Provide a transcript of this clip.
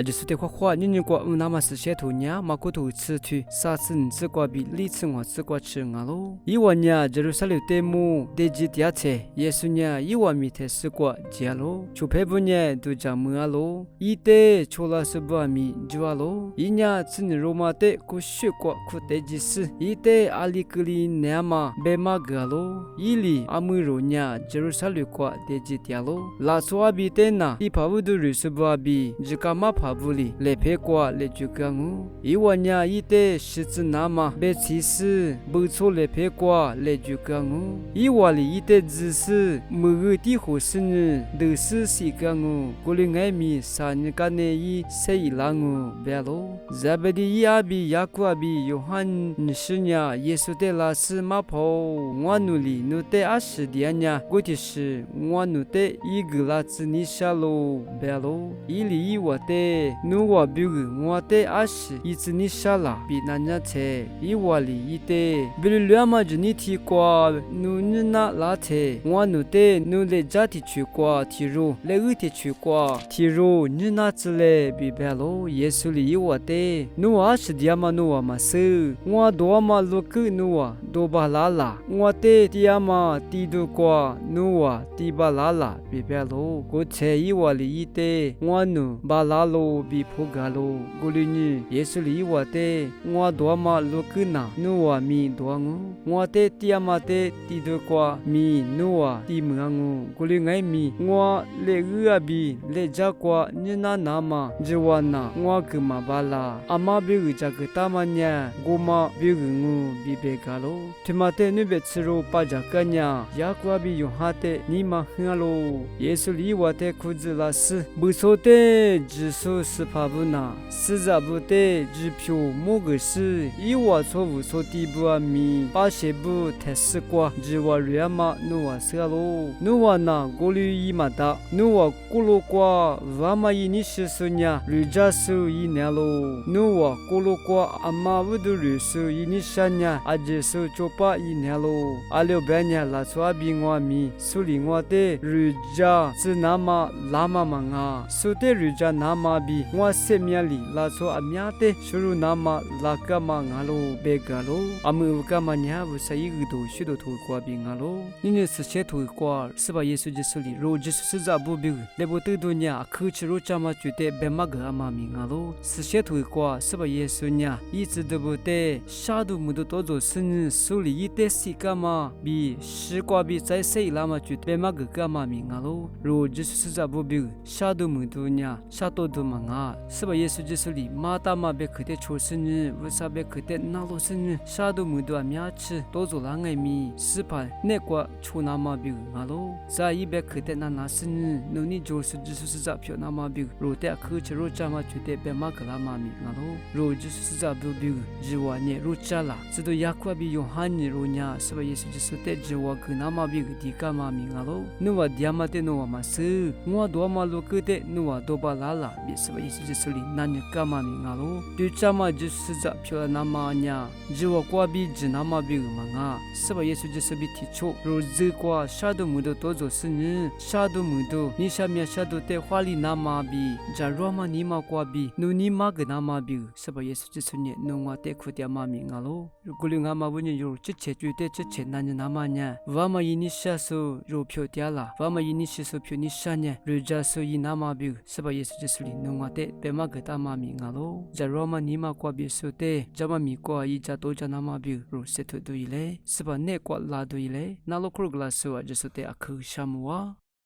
就是对话你过那么是些头年马古头吃去啥子你只过比历次我只过吃啊喽。一万年这路上流对木得几点车，耶稣年一万米才是过接喽，就配不年都讲么啊喽，一得除了是不米就啊喽，一年只你罗马的过血过苦得几时，一得阿里格里年嘛白马个喽，一里阿姆罗年这路上流过得几点喽，拉苏阿比的那一帕乌都瑞是不阿比，只干嘛帕布里来配过来就干哦，一万年一得十字那嘛白其实不错来配过来就干哦，一万里一得只是每个地方是呢都是西干哦，过了爱米三年干呢一谁一浪哦别喽，这边的一阿比雅各阿比约翰你是呢耶稣的拉斯马跑，我努力努得20点呢，过去是我努得一个拉子你下喽别喽，一里一我的努我比个我的20一次你下啦，比那家车一我里一的，比如两嘛就你提过努你那拉车，我努得努来家提去过提入来二提去过提入你那子嘞比别喽，耶稣里我的努20点嘛努我嘛是，我多嘛路个努我多巴拉拉，我的点嘛地多过努我地巴拉拉比别喽，过车一我里一的我努巴拉喽比普嘎喽，过里你耶稣里我的我多嘛路个那努我米多我，我的点嘛的地多过米努我地么我，过里爱米我来个比来家过你那那嘛只我那我个嘛巴拉，阿妈比个家个大嘛呢，我嘛比个我比别个喽，他妈的你别吃肉把家个呢，雅各比用哈的你嘛很喽，耶稣里我的裤子拉丝，不错的只说是怕不拿，实在不得只票某个事，一我错误错地不阿米，把些不太死过，只我瑞嘛努我死喽，努我那过滤一嘛的，努我过路过，我嘛一你是说呢，瑞家手一年喽，努我过路过，阿妈我都瑞手一你山呢，阿姐手就把一年喽，阿六百年拉出阿比我米，苏里我的瑞家是那么拉嘛嘛啊，苏的瑞家那么比我生命里拉出阿米的，输入那么拉个嘛啊喽，别个喽，阿姆个嘛呢，我是一个都许多土瓜比啊喽，你是些土瓜，是把耶稣基督里，若就是是咋不比，那不得多呢，可吃肉这么觉得别嘛个阿妈米啊喽，是些土瓜，是把耶稣呢，一直都不得，啥都没得多做事呢，手里一点事干嘛，比时瓜比在谁那么觉得别嘛个阿妈米啊喽，若就是是咋不比，啥都没得呢，啥都都嘛啊，是把耶稣基督里，马达嘛别可得出事呢，为啥别可得那罗事呢，啥都没得阿米吃，多做啷个米，是怕那个出那么比啊喽，在一边可得那事呢，那你就是是咋票那么比，若得可吃肉这么觉得别嘛个阿妈米啊喽，若就是咋不比，只话呢肉吃啦，这都雅各比约翰呢肉呢，是把耶稣基督的只话个那么比个地个嘛米啊喽，你话dia嘛的你话嘛是，我多嘛路个的你话多巴拉拉，别是把耶稣基督里那你个嘛米啊喽，对这么就是咋票那么呢，只话过比只那么比个嘛啊，是把耶稣基督比提出，若这个啥都没得多做事呢，啥都没得，你下面啥都得花里那么比，假如嘛你嘛过比，努你嘛个那么比，是把耶稣基督呢，弄我得苦点嘛米啊喽，如果你阿妈问你有这切绝对这切那你那么呢，我嘛一你下手肉票点啦，我嘛一你下手票你啥呢，如假手一那么比，是把耶稣基督里弄我得别嘛个大嘛米啊喽，假如嘛你嘛过比手得，假嘛米过一假多假那么比，如settle对嘞，是把那过拉对嘞，那罗克格拉手啊就是得阿克沙姆啊。